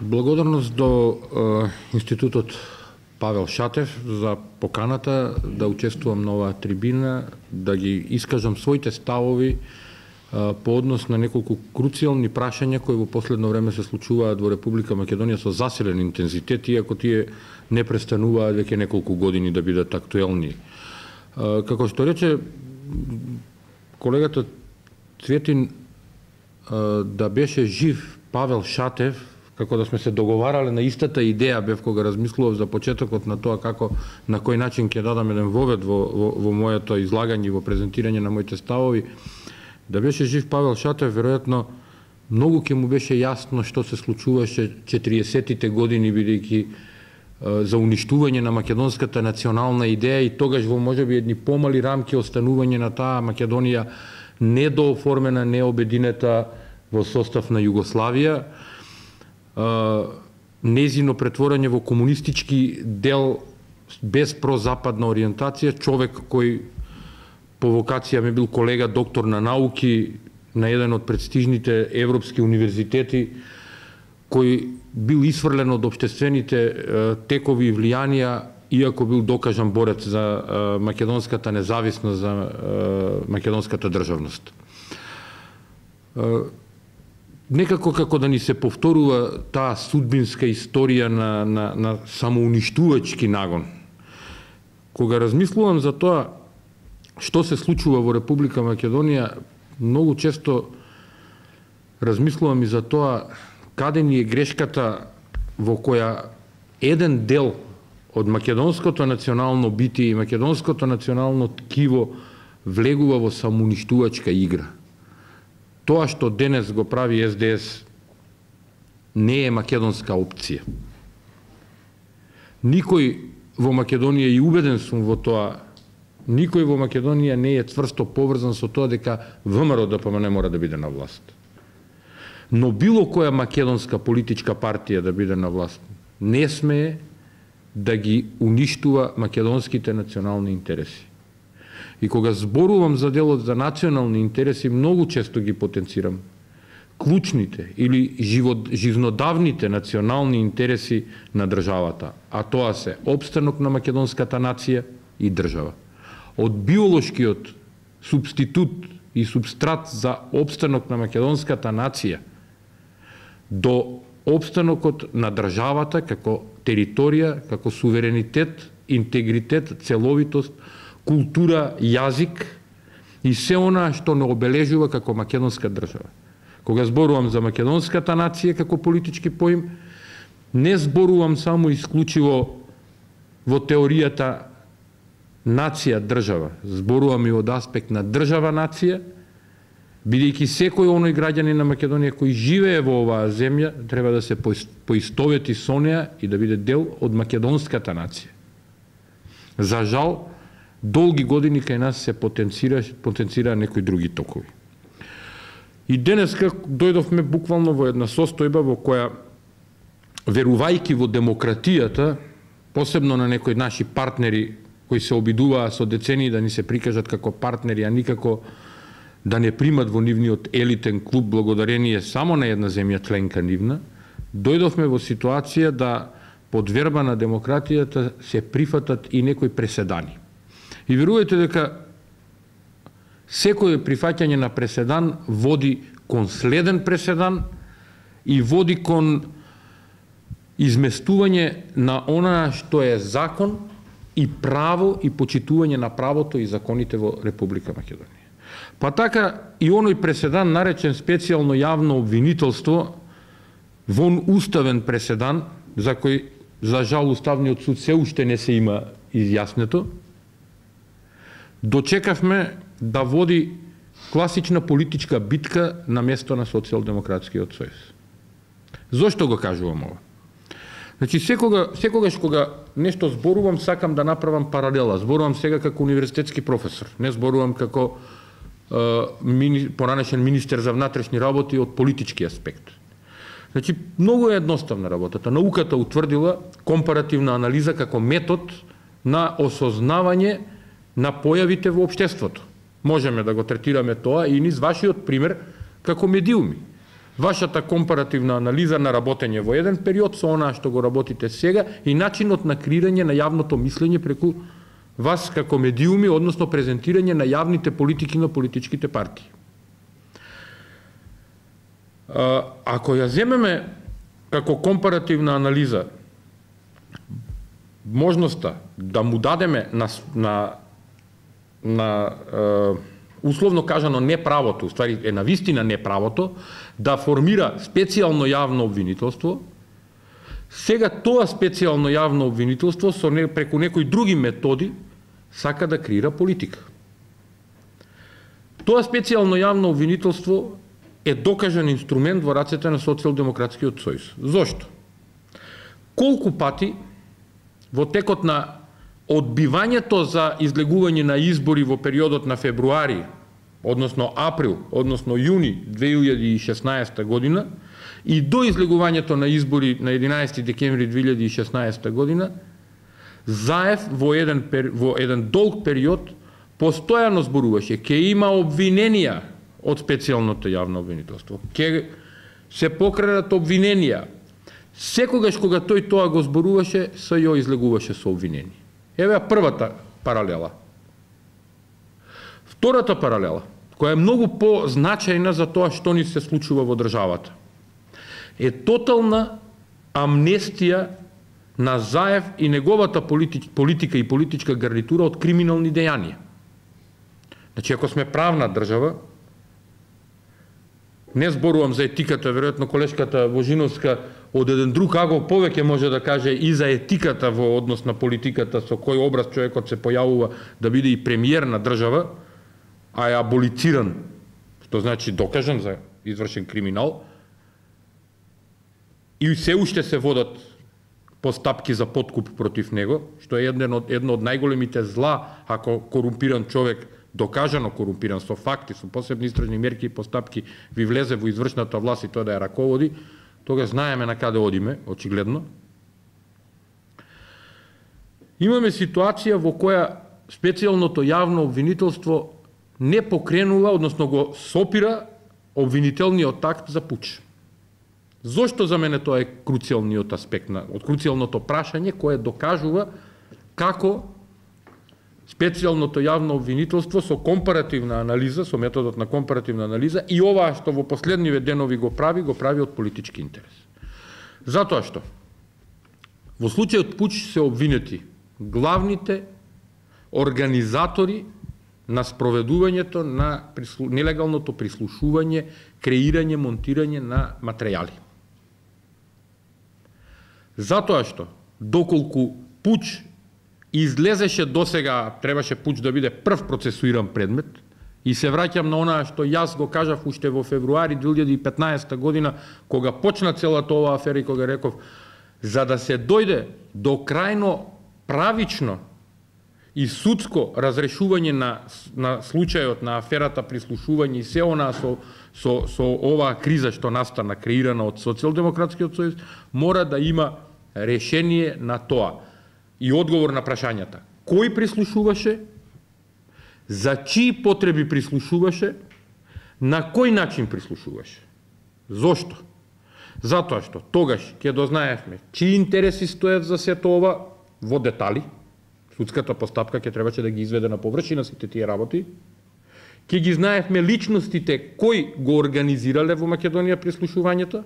Благодарност до Институтот Павел Шатев за поканата да учествувам на оваа трибина, да ги искажам своите ставови по однос на неколку круцијални прашања кои во последно време се случуваат во Република Македонија со засилен интензитет, иако тие не престануваат веќе неколку години да бидат актуелни. Како што рече колегата Цветин, да беше жив Павел Шатев, како да сме се договарале на истата идеја, бев кога размислував за почетокот на тоа како на кој начин ќе дадам еден вовед во моето излагање и во презентирање на моите ставови. Да беше жив Павел Шатев, веројатно многу ќе му беше јасно што се случуваше 40-тите години, бидејќи за уништување на македонската национална идеја и тогаш во можеби едни помали рамки останување на таа Македонија недооформена, необединета во состав на Југославија, незино претворање во комунистички дел без прозападна ориентација, човек кој по вокација ми бил колега доктор на науки на еден од престижните европски универзитети, кој бил исфрлен од општествените текови и влијанија, иако бил докажан борец за македонската независност, за македонската државност. Некако како да ни се повторува таа судбинска историја на самоуништувачки нагон. Кога размислувам за тоа што се случува во Република Македонија, многу често размислувам и за тоа каде ни е грешката во која еден дел од македонското национално битие и македонското национално ткиво влегува во самоуништувачка игра. Тоа што денес го прави СДС не е македонска опција. Никој во Македонија, и убеден сум во тоа, никој во Македонија не е цврсто поврзан со тоа дека ВМРО ДПМН мора да биде на власт. Но било која македонска политичка партија да биде на власт не смее да ги уништува македонските национални интереси. И кога зборувам за делот за национални интереси, многу често ги потенцирам клучните или живнодавните национални интереси на државата, а тоа се опстанок на македонската нација и држава. Од биолошкиот субститут и субстрат за опстанок на македонската нација до опстанокот на државата како територија, како суверенитет, интегритет, целовитост, култура, јазик и се она што не обележува како македонска држава. Кога зборувам за македонската нација како политички поим, не зборувам само исклучиво во теоријата нација-држава. Зборувам и од аспект на држава-нација, бидејќи секој оној граѓанин на Македонија кој живее во оваа земја треба да се поистовети со неа и да биде дел од македонската нација. За жал, долги години кај нас се потенцира некои други токови. И денеска дојдовме буквално во една состојба во која, верувајќи во демократијата, посебно на некои наши партнери кои се обидуваа со децении да ни се прикажат како партнери, а никако да не примат во нивниот елитен клуб благодарение само на една земја членка нивна, дојдовме во ситуација да под верба на демократијата се прифатат и некои преседани. И верувајте дека секој прифаќање на преседан води кон следен преседан и води кон изместување на она што е закон и право и почитување на правото и законите во Република Македонија. Па така и оној преседан наречен специјално јавно обвинителство, вон уставен преседан, за кој за жал Уставниот суд се уште не се има изјаснето, дочекавме да води класична политичка битка на место на Социјалдемократскиот сојуз. Зошто го кажувам ова? Значи, секогаш кога нешто зборувам, сакам да направам паралела. Зборувам сега како универзитетски професор, не зборувам како поранешен министер за внатрешни работи од политички аспект. Значи, многу е едноставна работата. Науката утврдила компаративна анализа како метод на осознавање на појавите во општеството. Можеме да го третираме тоа и низ вашиот пример како медиуми. вашата компаративна анализа на работење во еден период со онаа што го работите сега и начинот на креирање на јавното мислење преку вас како медиуми, односно презентирање на јавните политики на политичките партии. Ако ја земеме како компаративна анализа можноста да му дадеме на условно кажано неправото, ствари е на вистина неправото, да формира специјално јавно обвинителство, сега тоа специјално јавно обвинителство преку некои други методи сака да креира политика. Тоа специјално јавно обвинителство е докажан инструмент во рацете на Социјалдемократскиот сојуз. Зошто? Колку пати во текот на одбивањето за излегување на избори во периодот на февруари, односно април, односно јуни 2016 година и до излегувањето на избори на 11 декември 2016 година, Заев во еден долг период постојано зборуваше ќе има обвиненија од специјалното јавно обвинителство. Ќе се покренат обвиненија. Секогаш кога тој тоа го зборуваше, се ја излегуваше со обвинени. Еве првата паралела. Втората паралела, која е многу позначајна за тоа што ни се случува во државата, е тотална амнестија на Заев и неговата политика и политичка гарнитура од криминални дејанија. Значи, ако сме правна држава, не зборувам за етиката, веројатно колешката Божиновска од еден друг агол повеќе може да каже и за етиката во однос на политиката, со кој образ човекот се појавува да биде и премиер на држава, а е аболициран, што значи докажан за извршен криминал, и се уште се водат постапки за подкуп против него, што е едно од најголемите зла ако корумпиран човек, докажано корумпиран со факти, со посебни истражни мерки и постапки, ви влезе во извршната власт и тоа да ја раководи, тога знаеме на каде одиме, очигледно. Имаме ситуација во која специјалното јавно обвинителство не покренува, односно го сопира обвинителниот акт за пуч. Зошто за мене тоа е круцијалниот аспект од круцијалното прашање кое докажува како специјалното јавно обвинителство со компаративна анализа, со методот на компаративна анализа и оваа што во последниве денови го прави од политички интерес. Затоа што во случајот пуч се обвинети главните организатори на спроведувањето на нелегалното прислушување, креирање, монтирање на материјали. Затоа што доколку пуч излезеше досега, требаше пуч да биде прв процесуиран предмет, и се враќам на онаа што јас го кажав уште во февруари 2015 година, кога почна целата оваа афера и кога реков, за да се дојде до крајно правично и судско разрешување на случајот на аферата прислушување и се онаа со оваа криза што настана, креирана од Социјалдемократскиот сојуз, мора да има решение на тоа и одговор на прашањата. Кој прислушуваше, за чии потреби прислушуваше, на кој начин прислушуваше. Зошто? Затоа што тогаш ќе дознаевме чии интереси стојат за сето ова во детали, судската постапка ќе требаше да ги изведе на површина сите тие работи, ќе ги знаевме личностите кои го организирале во Македонија прислушувањето,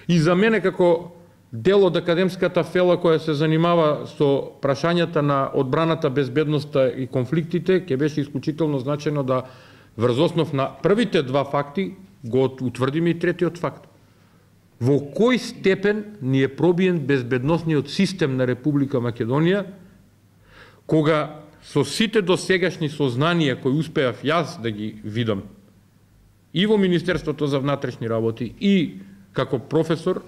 и за мене како дел од академската фела која се занимава со прашањата на одбраната, безбедноста и конфликтите, ќе беше исклучително значено да врз основ на првите два факти го утврдиме и третиот факт. Во кој степен ни е пробиен безбедносниот систем на Република Македонија, кога со сите досегашни сознанија кои успеав јас да ги видам и во Министерството за внатрешни работи и како професор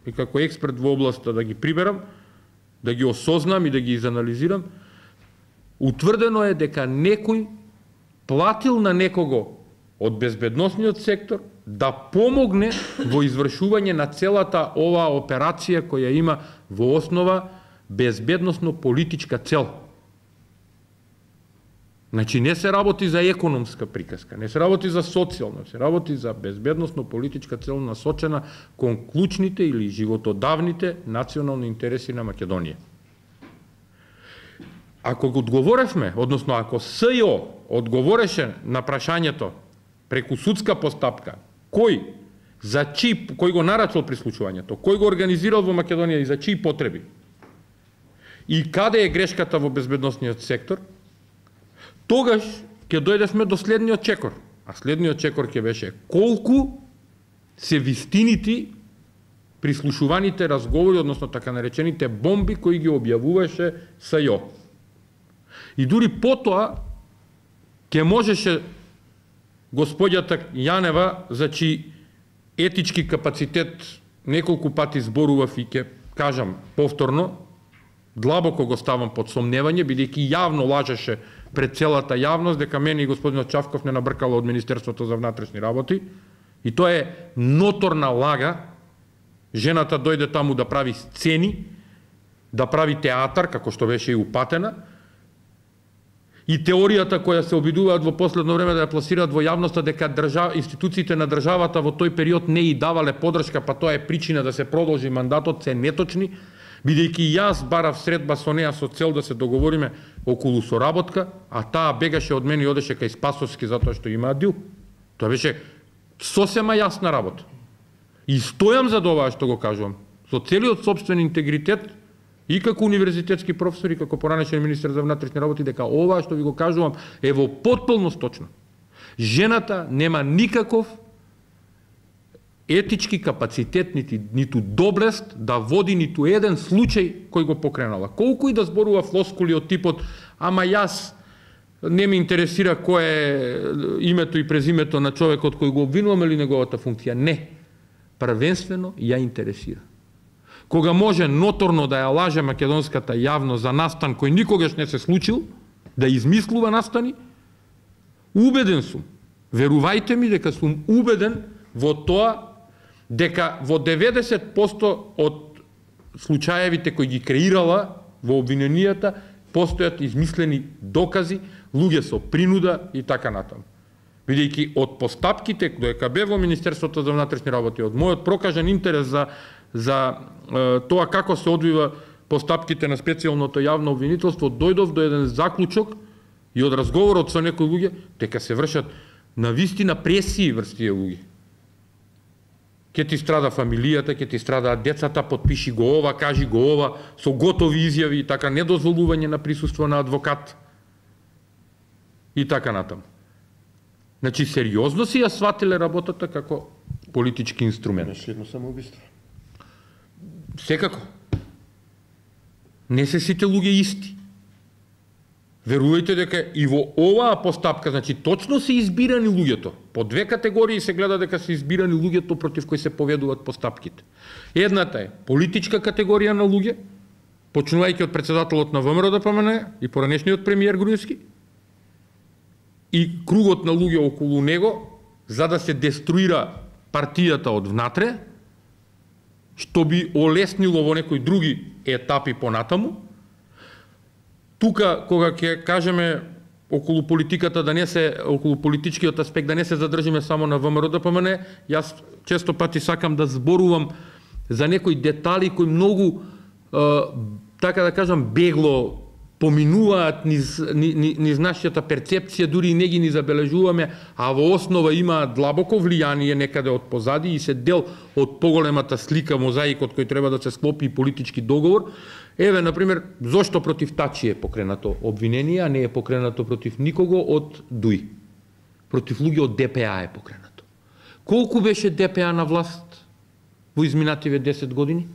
и како експерт во областа да ги приберам, да ги осознам и да ги изанализирам, утврдено е дека некој платил на некого од безбедносниот сектор да помогне во извршување на целата оваа операција која има во основа безбедносно политичка цел. Значи не се работи за економска приказка, не се работи за социјално, се работи за безбедносно-политичка цел насочена кон клучните или животодавните национални интереси на Македонија. Ако го одговоревме, односно ако СЈО одговореше на прашањето преку судска постапка, кој го нарачал прислушувањето, кој го организирал во Македонија и за чии потреби, и каде е грешката во безбедносниот сектор, тогаш ќе дојдевме до следниот чекор. А следниот чекор ќе беше колку се вистинити прислушуваните разговори, односно така наречените бомби кои ги објавуваше СЈО. И дури потоа ќе можеше господјата Јанева, за чии етички капацитет неколку пати зборував и ќе кажам повторно, длабоко го ставам под сомневање, бидејќи јавно лажеше пред целата јавност дека мене и господинот Чавков не набркало од Министерството за внатрешни работи, и тоа е ноторна лага. Жената дојде таму да прави сцени, да прави театар, како што беше и упатена, и теоријата која се обидуваат во последно време да ја пласираат во јавноста дека институциите на државата во тој период не и давале подршка, па тоа е причина да се продолжи мандатот, се неточни, бидејќи јас барав средба со неа со цел да се договориме околу соработка, а таа бегаше од мене и одеше кај Спасовски затоа што имаа дил. Тоа беше сосема јасна работа. И стојам за ова што го кажувам, со целиот сопствен интегритет, и како универзитетски професор, и како поранешен министер за внатрешни работи, дека ова што ви го кажувам е во потполност точно. Жената нема никаков етички капацитет, ниту доблест да води ниту еден случај кој го покренала. Колку и да зборува флоскули од типот, ама јас не ме интересира кој е името и презимето на човекот кој го обвинувам или неговата функција. Не. Првенствено ја интересира. Кога може ноторно да ја лаже македонската јавност за настан кој никогаш не се случил, да измислува настани, убеден сум, верувајте ми дека сум убеден во тоа дека во 90% од случаевите кои ги креирала во обвиненијата постојат измислени докази, луѓе со принуда и така натаму. Бидејќи од постапките додека бев во Министерството за внатрешни работи, од мојот прокажан интерес за тоа како се одвива постапките на специјалното јавно обвинителство, дојдов до еден заклучок и од разговорот со некои луѓе дека се вршат навистина пресии врз тие луѓе. Ке ти страда фамилијата, ке ти страдаат децата, потпиши го ова, кажи го ова, со готови изјави и така, недозволување на присуство на адвокат и така натаму. Значи, сериозно си ја сватиле работата како политички инструмент. Нешли едно самоубиство. Секако. Не се сите луѓе исти. Верувајте дека и во оваа постапка, значи точно се избирани луѓето. По две категории се гледа дека се избирани луѓето против кои се поведуваат постапките. Едната е политичка категорија на луѓе, почнувајќи од председателот на ВМРО-ДПМН и поранешниот премиер Груевски, и кругот на луѓе околу него, за да се деструира партијата од внатре, што би олеснило во некои други етапи понатаму. Тука, кога ќе кажеме околу политиката да не се, околу политичкиот аспект да не се задржиме само на ВМРО-ДПМН, јас често пати сакам да зборувам за некои детали кои многу, така да кажам, бегло поминуваат низ нашата перцепција, дури и не ги ни забележуваме, а во основа имаат длабоко влијание некаде од позади и се дел од поголемата слика, мозаикот кој треба да се склопи политички договор. Еве, например, зошто против Тачи е покренато обвинение, а не е покренато против никого од ДУИ? Против луѓе од ДПА е покренато. Колку беше ДПА на власт во изминативе 10 години?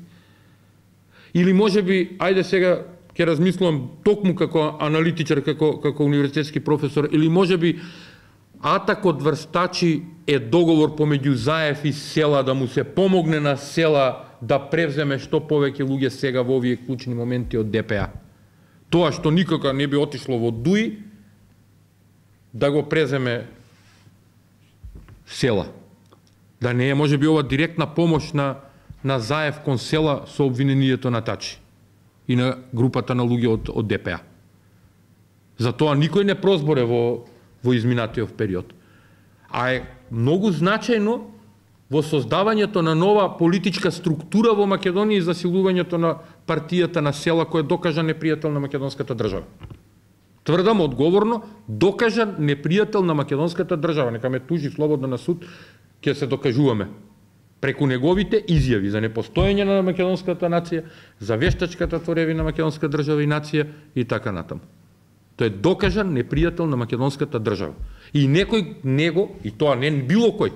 Или можеби, ајде сега ќе размислувам токму како аналитичар, како универзитетски професор, или можеби атакот врз Тачи е договор помеѓу Заев и Села, да му се помогне на Села да превземе што повеќе луѓе сега во овие клучни моменти од ДПА. Тоа што никога не би отишло во ДУИ, да го преземе Села. Да не е можеби ова директна помош на Заев кон Села со обвинението на Тачи и на групата на луѓе од ДПА. Затоа никој не прозборе во изминатиот период. А е многу значајно во создавањето на нова политичка структура во Македонија и засилувањето на партијата на села која докажа непријател на македонската држава. Тврдам одговорно, докажан непријател на македонската држава. Нека ме тужи слободно на суд, ќе се докажуваме. Преку неговите изјави за непостоење на македонската нација, за вештачката творевина македонска држава и нација и така натаму. Тој е докажан непријател на македонската држава. И некој него, и тоа не било кој,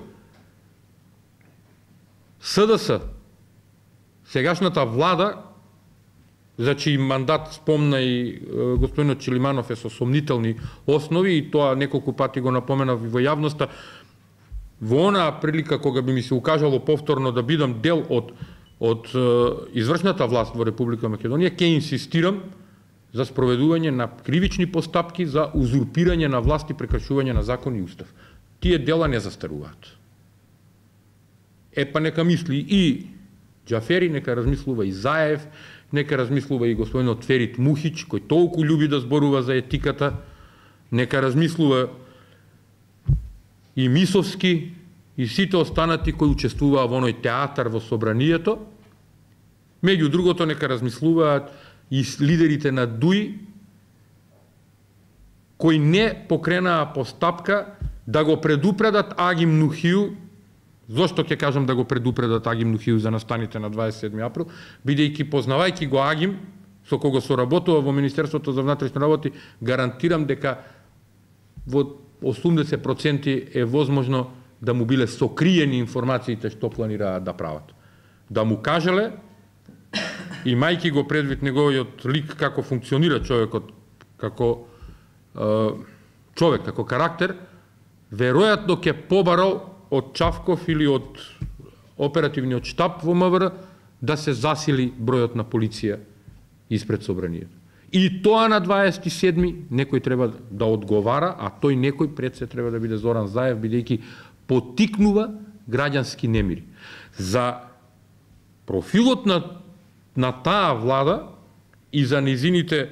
СДС, сегашната влада, за чиј мандат спомна и господинот Чилиманов е со сомнителни основи, и тоа неколку пати го напоменав во јавноста, во онаа прилика кога би ми се укажало повторно да бидам дел од извршната власт во Република Македонија, ќе инсистирам за спроведување на кривични постапки за узурпирање на власт и прекршување на закон и устав. Тие дела не застаруваат. Па нека мисли и Џафери, нека размислува и Заев, нека размислува и господинот Ферит Мухич, кој толку љуби да зборува за етиката, нека размислува и Мисовски, и сите останати кои учествуваа во оној театар во собранието. Меѓу другото, нека размислуваат и лидерите на ДУИ, кои не покренаа постапка да го предупредат Агим Нухију. Зошто ќе кажам да го предупредат Агим Нухију за настаните на 27 април, бидејќи познавајќи го Агим, со кого соработува во Министерството за внатрешни работи, гарантирам дека во 80% е возможно да му биле сокриени информациите што планираат да прават. Да му кажеле, имајќи го предвид неговиот лик како функционира човекот, како човек, како карактер, веројатно ќе побарал од Чавков или од оперативниот штаб во МВР да се засили бројот на полиција испред собранието. И тоа на 27 некој треба да одговара, а тој некој пред се треба да биде Зоран Заев, бидејќи поттикнува граѓански немири. За профилот на таа влада и за низините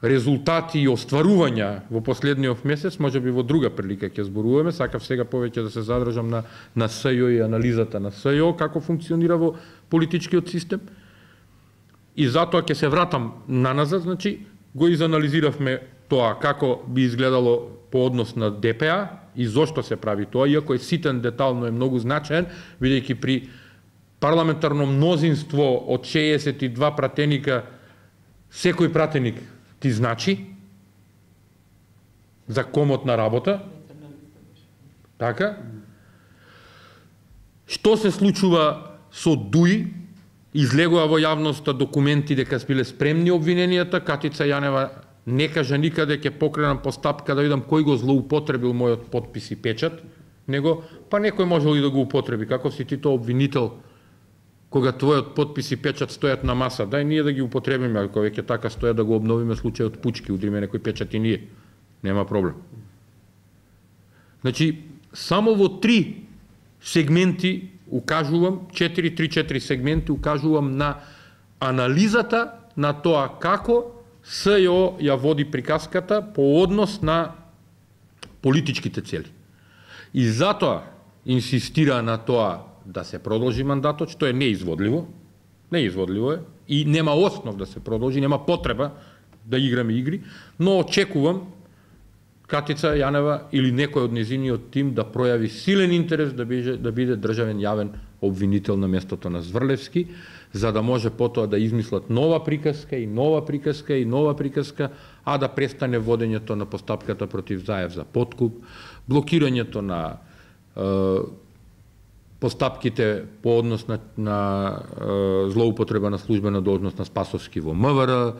резултати и остварувања во последниот месец, може би во друга прилика ќе зборуваме, сакав сега повеќе да се задржам на СЈО и анализата на СЈО, како функционира во политичкиот систем. И затоа ќе се вратам наназад, значи, го изанализиравме тоа како би изгледало по однос на ДПА и зошто се прави тоа, иако е ситен детал, но е многу значаен, бидејќи при парламентарно мнозинство од 62 пратеника, секој пратеник ти значи за комотна работа. Така? Што се случува со ДУИ? Излегува во јавноста документи дека биле спремни обвиненијата. Катица Јанева не кажа никаде, ќе покренам постапка да видам кој го злоупотребил мојот потпис и печат. Него, па некој можел и да го употреби. Како си ти тоа обвинител, кога твојот потпис и печат стојат на маса? Дај ние да ги употребиме, ако веќе така стојат, да го обновиме случајот Пучки, удриме некој печат и ние. Нема проблем. Значи, само во 3 сегменти укажувам, 3-4 сегменти укажувам на анализата на тоа како СЈО ја води приказката по однос на политичките цели. И затоа инсистира на тоа да се продолжи мандатот, што е неизводливо. Неизводливо е и нема основ да се продолжи, нема потреба да играме игри, но очекувам Катица Јанева или некој од незиниот тим да пројави силен интерес да биде државен јавен обвинител на местото на Зврлевски, за да може потоа да измислат нова приказка и нова приказка и нова приказка, а да престане водењето на постапката против Заев за подкуп, блокирањето на постапките по однос на злоупотреба на службена должност на Спасовски во МВР,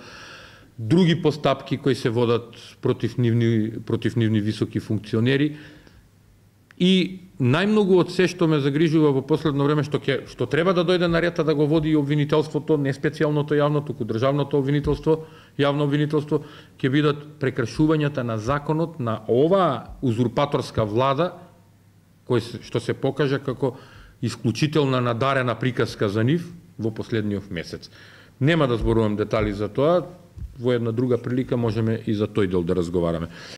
други постапки кои се водат против нивни високи функционери. И најмногу од се што ме загрижува во последно време, што треба да дојде на ред да го води и обвинителството, не специјалното јавно, туку државното обвинителство, јавно обвинителство, ќе бидат прекршувањата на законот на оваа узурпаторска влада, што се покажа како исклучителна надарена приказка за нив во последниот месец. Нема да зборувам детали за тоа, во една друга прилика можеме и за тој дел да разговараме.